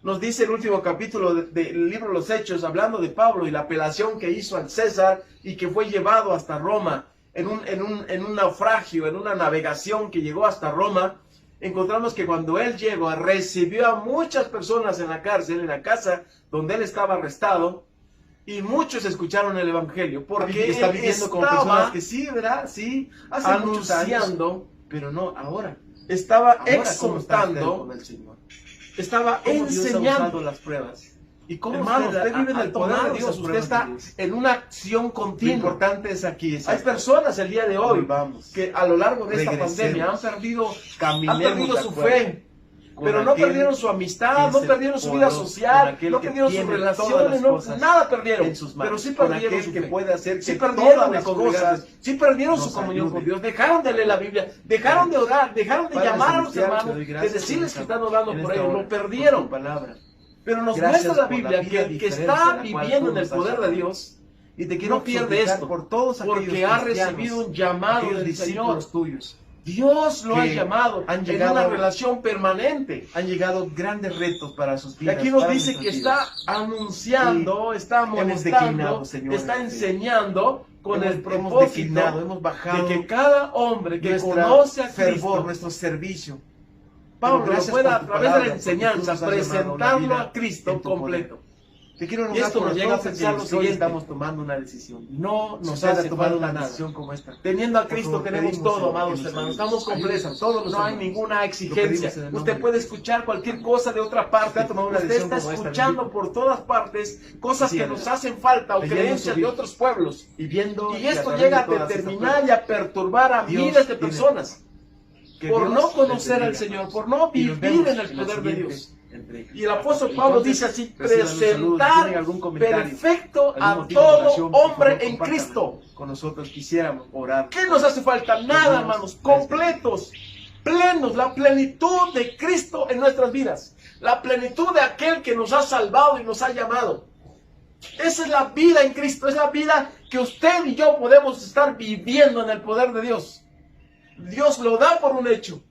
Nos dice el último capítulo del libro de los Hechos, hablando de Pablo y la apelación que hizo al César y que fue llevado hasta Roma en un naufragio, en una navegación que llegó hasta Roma. Encontramos que cuando él llegó, recibió a muchas personas en la cárcel, en la casa donde él estaba arrestado, y muchos escucharon el evangelio, porque está viviendo como personas que sí, ¿verdad? Sí, hace muchos años, anunciando, pero no ahora. Estaba Ahora, ¿cómo está usted exhortando, con el Señor? estaba ¿Cómo Dios ha enseñando. usado las pruebas? ¿Y cómo Hermano, usted vive en el poder de Dios, usted está en una acción Lo continua. importante es aquí. Hay personas el día de hoy Volvamos. que a lo largo de esta Regresemos. pandemia han perdido Caminemos de su acuerdo fe, con pero no aquel perdieron su amistad, que no es perdieron su el vida poderoso, social, con aquel no que perdieron sus tiene todas relaciones, las no, cosas nada perdieron, en sus manos, pero sí con perdieron aquel su que fe. puede hacer Sí que perdieron todas las las cosas, cosas sí perdieron nos su comunión con ayuden. Dios, dejaron de leer la Biblia, dejaron de orar, dejaron de Padre llamar a los celestial, te hermanos, doy de gracias decirles que en están orando en por esta ellos, hora, lo por perdieron. tu palabra. Pero nos Gracias muestra la por Biblia vida que el que diferente está a la cual viviendo tú en el nos has poder de llamado. Dios Y te quiero no pierde suplicar esto, por todos aquellos porque ha cristianos, recibido un llamado aquellos del Señor. discípulos tuyos. Dios lo ha que llamado han en llegado- una relación permanente. Han llegado grandes retos para sus Y vidas. aquí nos para dice que nuestras está vidas. anunciando, está hemos declinado, amonestando, Señor, está en fe. enseñando con el Hemos propósito declinado, hemos bajado de que cada hombre que nuestro conoce a fervor, Cristo, nuestro servicio. Pablo Pero lo gracias pueda por a tu través de palabra, la enseñanza porque tú nos has llamado a una presentarlo vida a Cristo en tu poder. completo. Te quiero Y rogar esto por nos llega a todos pensar lo aquellos que hoy siguiente: estamos tomando una decisión. no Si nos usted ha hace tomado falta una nada. decisión como esta, Teniendo a por Cristo favor, tenemos pedimos, todo, Señor, que amados nos hermanos. ayudes. Estamos completos. Ayúdenos a todos los No hay hermanos. ninguna Lo exigencia. pedimos en el nombre Usted de puede Jesús. escuchar cualquier cosa de otra parte. Usted ha tomado una Usted decisión está como esta, escuchando bendito. por todas partes cosas Sí, que Dios. nos hacen falta o Leyendo creencias su de Biblia. otros pueblos. Y viendo Y a esto través llega de a todas estas determinar y pruebas, a perturbar a Dios miles de tiene- personas que por Dios no les conocer al bendiga, Señor, hermanos. por no Y nos vivir vemos en el la poder de siguiente Dios. entrega. Y el apóstol Pablo Entonces, dice así: reciban un saludo. presentar ¿Tienen algún comentario? perfecto ¿Algún a motivo de todo oración? Por hombre favor, en compártanlo Cristo. Con nosotros quisiéramos orar. ¿Qué nos hace falta? Nada, hermanos. Completos, plenos, la plenitud de Cristo en nuestras vidas. La plenitud de aquel que nos ha salvado y nos ha llamado. Esa es la vida en Cristo. Es la vida que usted y yo podemos estar viviendo en el poder de Dios. Dios lo da por un hecho.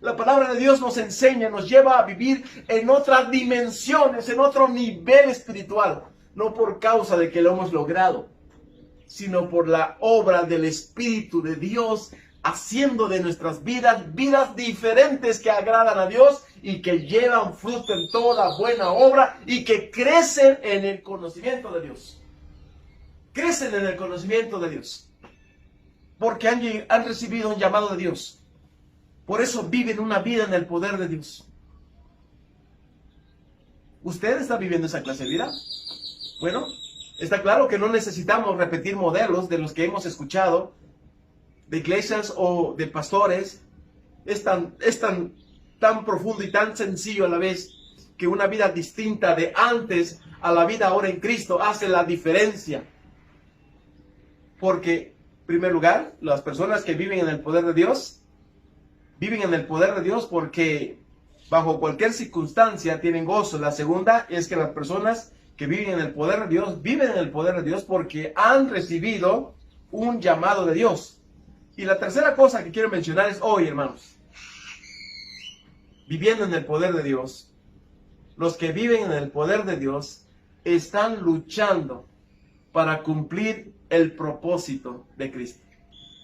La palabra de Dios nos enseña, nos lleva a vivir en otras dimensiones, en otro nivel espiritual. No por causa de que lo hemos logrado, sino por la obra del Espíritu de Dios, haciendo de nuestras vidas, vidas diferentes que agradan a Dios y que llevan fruto en toda buena obra y que crecen en el conocimiento de Dios. Crecen en el conocimiento de Dios. Porque han recibido un llamado de Dios. Por eso viven una vida en el poder de Dios. ¿Usted está viviendo esa clase de vida? Bueno, está claro que no necesitamos repetir modelos de los que hemos escuchado, de iglesias o de pastores. Es tan profundo y tan sencillo a la vez que una vida distinta de antes a la vida ahora en Cristo hace la diferencia. Porque, en primer lugar, las personas que viven en el poder de Dios, viven en el poder de Dios porque bajo cualquier circunstancia tienen gozo. La segunda es que las personas que viven en el poder de Dios, viven en el poder de Dios porque han recibido un llamado de Dios. Y la tercera cosa que quiero mencionar es hoy, hermanos, viviendo en el poder de Dios, los que viven en el poder de Dios están luchando para cumplir el propósito de Cristo.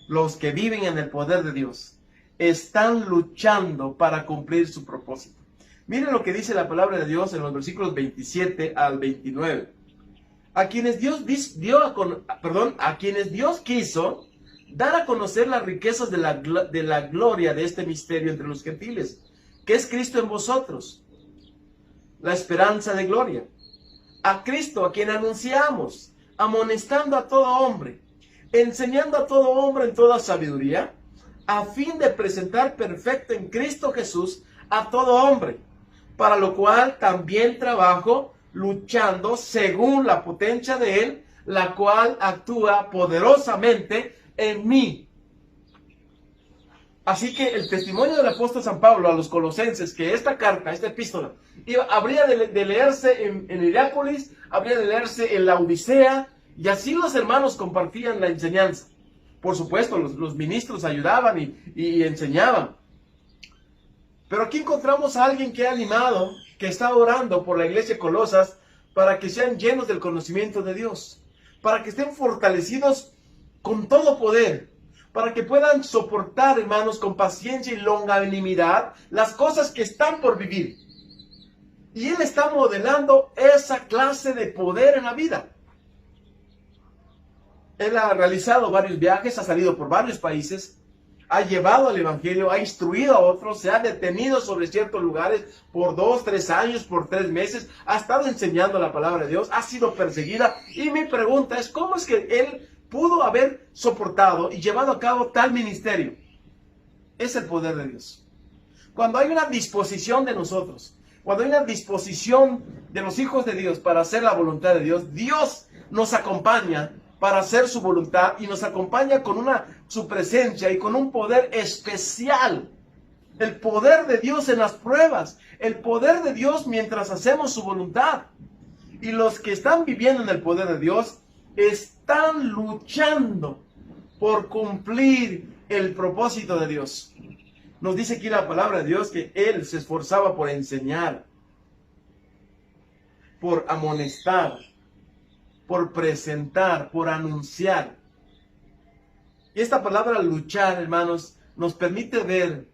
Los que viven en el poder de Dios están luchando para cumplir su propósito. Miren lo que dice la palabra de Dios en los versículos 27 al 29. A quienes Dios quiso dar a conocer las riquezas de la gloria de este misterio entre los gentiles, que es Cristo en vosotros, la esperanza de gloria. A Cristo, a quien anunciamos, amonestando a todo hombre, enseñando a todo hombre en toda sabiduría, a fin de presentar perfecto en Cristo Jesús a todo hombre, para lo cual también trabajo luchando según la potencia de Él, la cual actúa poderosamente en mí. Así que el testimonio del apóstol San Pablo a los colosenses, que esta carta, esta epístola, habría de leerse en Hierápolis, habría de leerse en la Odisea, y así los hermanos compartían la enseñanza. Por supuesto, los ministros ayudaban y enseñaban. Pero aquí encontramos a alguien que ha animado, que está orando por la iglesia de Colosas para que sean llenos del conocimiento de Dios, para que estén fortalecidos con todo poder, para que puedan soportar, hermanos, con paciencia y longanimidad las cosas que están por vivir. Y él está modelando esa clase de poder en la vida. Él ha realizado varios viajes, ha salido por varios países, ha llevado el evangelio, ha instruido a otros, se ha detenido sobre ciertos lugares por 2, 3 años, por 3 meses, ha estado enseñando la palabra de Dios, ha sido perseguida. Y mi pregunta es, ¿cómo es que él pudo haber soportado y llevado a cabo tal ministerio? Es el poder de Dios. Cuando hay una disposición de nosotros, cuando hay una disposición de los hijos de Dios para hacer la voluntad de Dios, Dios nos acompaña para hacer su voluntad y nos acompaña con su presencia y con un poder especial. El poder de Dios en las pruebas, el poder de Dios mientras hacemos su voluntad. Y los que están viviendo en el poder de Dios están luchando por cumplir el propósito de Dios. Nos dice aquí la palabra de Dios que Él se esforzaba por enseñar, por amonestar, por presentar, por anunciar. Y esta palabra luchar, hermanos, nos permite ver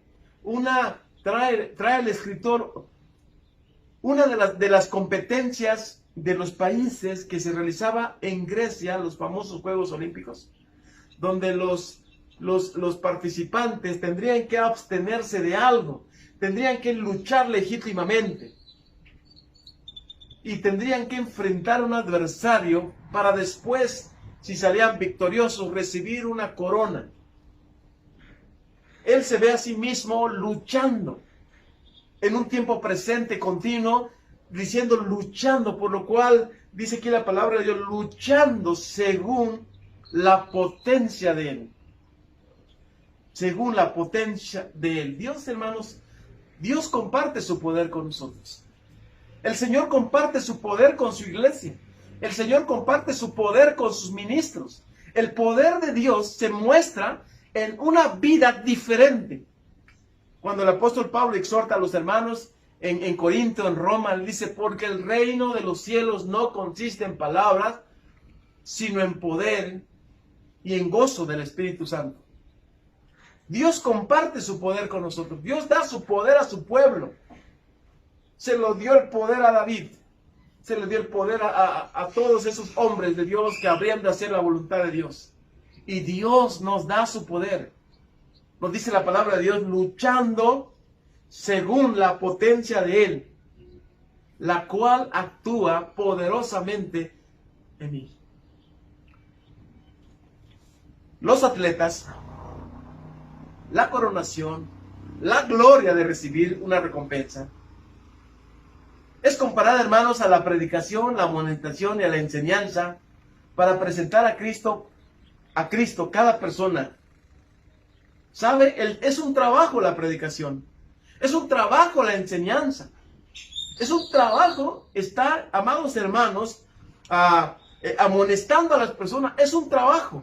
trae el escritor una de las competencias de los países que se realizaba en Grecia, los famosos Juegos Olímpicos, donde los participantes tendrían que abstenerse de algo, tendrían que luchar legítimamente y tendrían que enfrentar a un adversario para después, si salían victoriosos, recibir una corona. Él se ve a sí mismo luchando en un tiempo presente continuo, diciendo luchando, por lo cual dice aquí la palabra de Dios, luchando según la potencia de Él. Según la potencia de Él. Dios, hermanos, Dios comparte su poder con nosotros. El Señor comparte su poder con su iglesia. El Señor comparte su poder con sus ministros. El poder de Dios se muestra en una vida diferente. Cuando el apóstol Pablo exhorta a los hermanos en Corinto, en Roma, él dice, porque el reino de los cielos no consiste en palabras, sino en poder y en gozo del Espíritu Santo. Dios comparte su poder con nosotros. Dios da su poder a su pueblo. Se lo dio el poder a David. Se le dio el poder a todos esos hombres de Dios que habrían de hacer la voluntad de Dios. Y Dios nos da su poder. Nos dice la palabra de Dios, luchando según la potencia de Él, la cual actúa poderosamente en mí. Los atletas, la coronación, la gloria de recibir una recompensa, es comparada, hermanos, a la predicación, la amonestación y a la enseñanza para presentar a Cristo cada persona. ¿Sabe? Es un trabajo la predicación. Es un trabajo la enseñanza. Es un trabajo estar, amados hermanos, amonestando a las personas. Es un trabajo.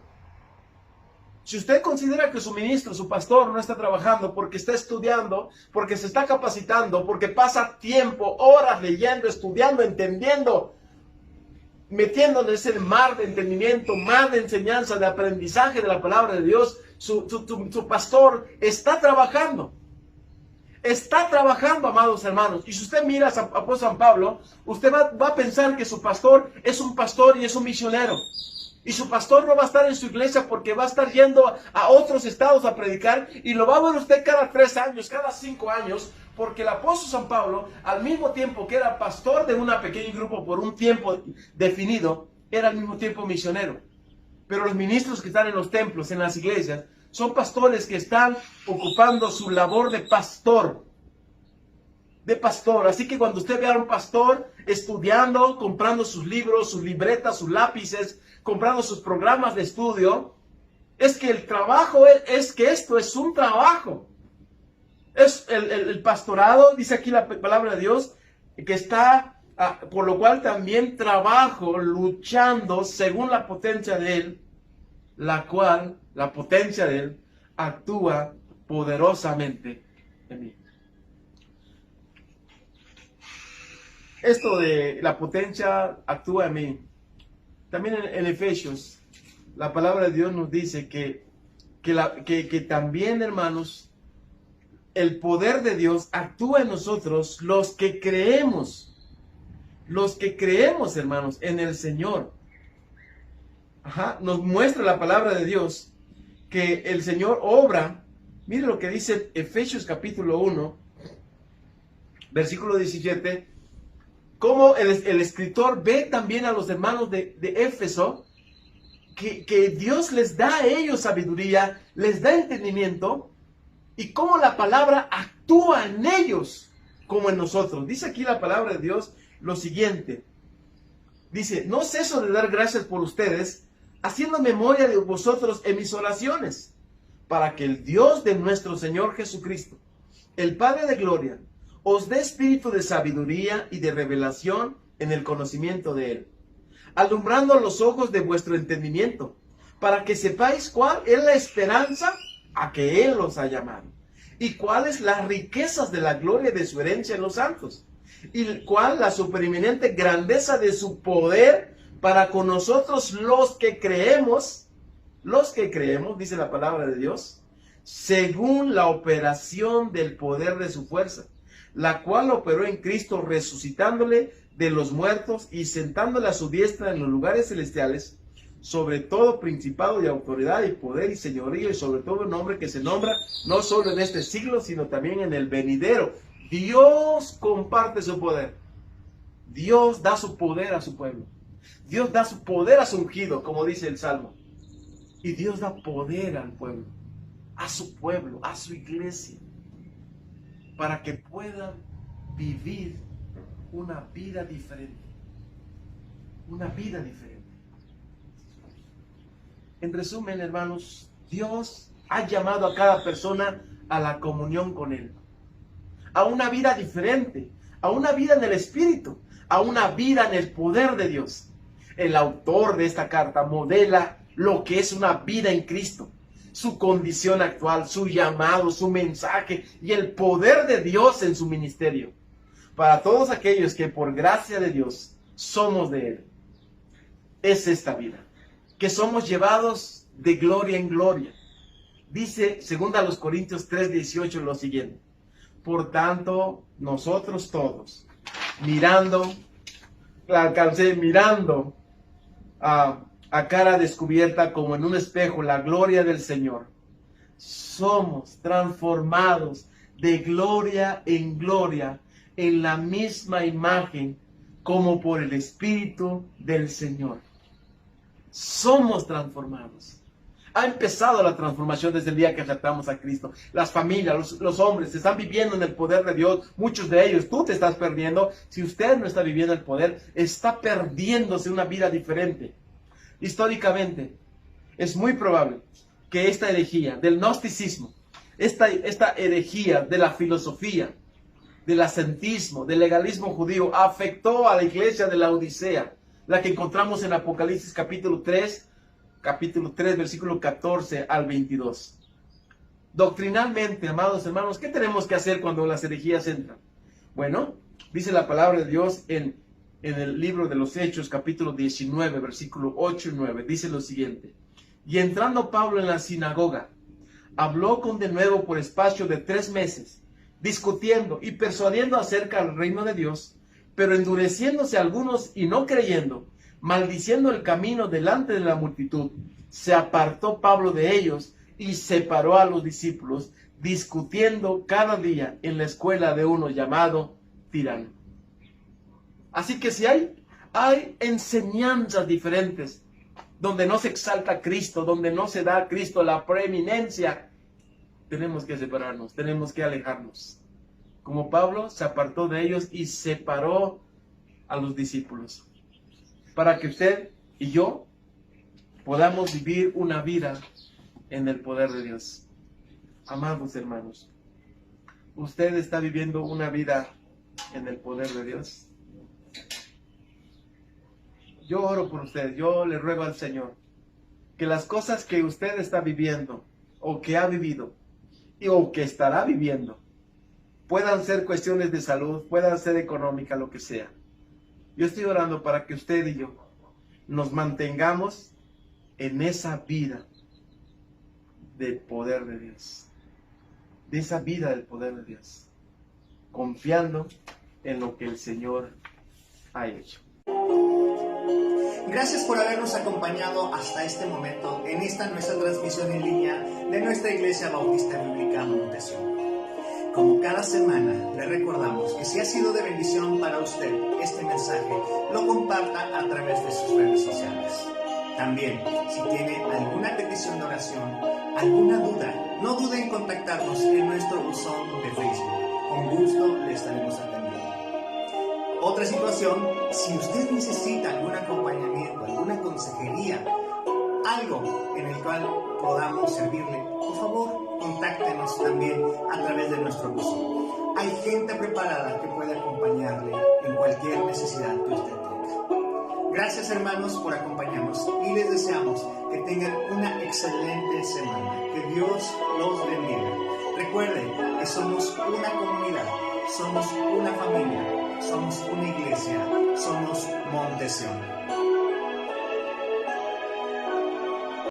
Si usted considera que su ministro, su pastor no está trabajando porque está estudiando, porque se está capacitando, porque pasa tiempo, horas leyendo, estudiando, entendiendo, metiéndole ese mar de entendimiento, mar de enseñanza, de aprendizaje de la palabra de Dios, su pastor está trabajando. Está trabajando, amados hermanos. Y si usted mira a apóstol San Pablo, usted va a pensar que su pastor es un pastor y es un misionero. Y su pastor no va a estar en su iglesia porque va a estar yendo a otros estados a predicar. Y lo va a ver usted cada 3 años, cada 5 años. Porque el apóstol San Pablo, al mismo tiempo que era pastor de un pequeño grupo por un tiempo definido, era al mismo tiempo misionero. Pero los ministros que están en los templos, en las iglesias, son pastores que están ocupando su labor de pastor. De pastor. Así que cuando usted vea a un pastor estudiando, comprando sus libros, sus libretas, sus lápices, comprando sus programas de estudio, es que el trabajo es que esto es un trabajo. Es el pastorado, dice aquí la palabra de Dios, que está, por lo cual también trabajo luchando según la potencia de Él, la cual, la potencia de Él, actúa poderosamente en mí. Esto de la potencia actúa en mí. También en Efesios, la palabra de Dios nos dice que también, hermanos, el poder de Dios actúa en nosotros, los que creemos, hermanos, en el Señor. Nos muestra la palabra de Dios que el Señor obra. Mire lo que dice Efesios capítulo 1, versículo 17, cómo el escritor ve también a los hermanos de Éfeso, que Dios les da a ellos sabiduría, les da entendimiento, y cómo la palabra actúa en ellos como en nosotros. Dice aquí la palabra de Dios lo siguiente. Dice, no ceso de dar gracias por ustedes, haciendo memoria de vosotros en mis oraciones, para que el Dios de nuestro Señor Jesucristo, el Padre de gloria, os dé espíritu de sabiduría y de revelación en el conocimiento de Él, alumbrando los ojos de vuestro entendimiento, para que sepáis cuál es la esperanza a que Él os ha llamado, y cuáles las riquezas de la gloria de su herencia en los santos, y cuál la supereminente grandeza de su poder para con nosotros los que creemos, dice la palabra de Dios, según la operación del poder de su fuerza, la cual operó en Cristo, resucitándole de los muertos y sentándole a su diestra en los lugares celestiales, sobre todo principado y autoridad y poder y señorío, y sobre todo el nombre que se nombra no solo en este siglo, sino también en el venidero. Dios comparte su poder. Dios da su poder a su pueblo. Dios da su poder a su ungido, como dice el Salmo. Y Dios da poder al pueblo, a su iglesia, para que puedan vivir una vida diferente. Una vida diferente. En resumen, hermanos, Dios ha llamado a cada persona a la comunión con Él, a una vida diferente, a una vida en el Espíritu, a una vida en el poder de Dios. El autor de esta carta modela lo que es una vida en Cristo, su condición actual, su llamado, su mensaje y el poder de Dios en su ministerio, para todos aquellos que por gracia de Dios somos de Él. Es esta vida, que somos llevados de gloria en gloria. Dice 2 Corintios 3:18 lo siguiente: por tanto, nosotros todos, mirando a cara descubierta como en un espejo la gloria del Señor, somos transformados de gloria en gloria en la misma imagen como por el Espíritu del Señor. Somos transformados. Ha empezado la transformación desde el día que aceptamos a Cristo. Las familias, los hombres están viviendo en el poder de Dios. Muchos de ellos, tú te estás perdiendo. Si usted no está viviendo el poder, está perdiéndose una vida diferente. Históricamente, es muy probable que esta herejía del gnosticismo esta herejía de la filosofía, del ascentismo, del legalismo judío, afectó a la iglesia de la Odisea, la que encontramos en Apocalipsis capítulo 3, versículo 14 al 22. Doctrinalmente, amados hermanos, ¿qué tenemos que hacer cuando las herejías entran? Bueno, dice la palabra de Dios en el libro de los Hechos, capítulo 19, versículo 8 y 9, dice lo siguiente: y entrando Pablo en la sinagoga, habló con denuedo por espacio de 3 meses, discutiendo y persuadiendo acerca del reino de Dios, pero endureciéndose algunos y no creyendo, maldiciendo el camino delante de la multitud, se apartó Pablo de ellos y separó a los discípulos, discutiendo cada día en la escuela de uno llamado Tirano. Así que si hay enseñanzas diferentes, donde no se exalta a Cristo, donde no se da a Cristo la preeminencia, tenemos que separarnos, tenemos que alejarnos. Como Pablo se apartó de ellos y separó a los discípulos, para que usted y yo podamos vivir una vida en el poder de Dios. Amados hermanos, ¿usted está viviendo una vida en el poder de Dios? Yo oro por usted, yo le ruego al Señor que las cosas que usted está viviendo, o que ha vivido, o que estará viviendo, puedan ser cuestiones de salud, puedan ser económicas, lo que sea. Yo estoy orando para que usted y yo nos mantengamos en esa vida del poder de Dios, de esa vida del poder de Dios, confiando en lo que el Señor ha hecho. Gracias por habernos acompañado hasta este momento en esta nuestra transmisión en línea de nuestra Iglesia Bautista Bíblica Montesión. Como cada semana, le recordamos que si ha sido de bendición para usted este mensaje, lo comparta a través de sus redes sociales. También, si tiene alguna petición de oración, alguna duda, no dude en contactarnos en nuestro buzón de Facebook. Con gusto le estaremos atendiendo. Otra situación, si usted necesita algún acompañamiento, alguna consejería, algo en el cual podamos servirle, por favor, contáctenos también a través de nuestro buzón. Hay gente preparada que puede acompañarle en cualquier necesidad que usted tenga. Gracias, hermanos, por acompañarnos y les deseamos que tengan una excelente semana. Que Dios los bendiga. Recuerden que somos una comunidad, somos una familia, somos una iglesia, somos Montesión.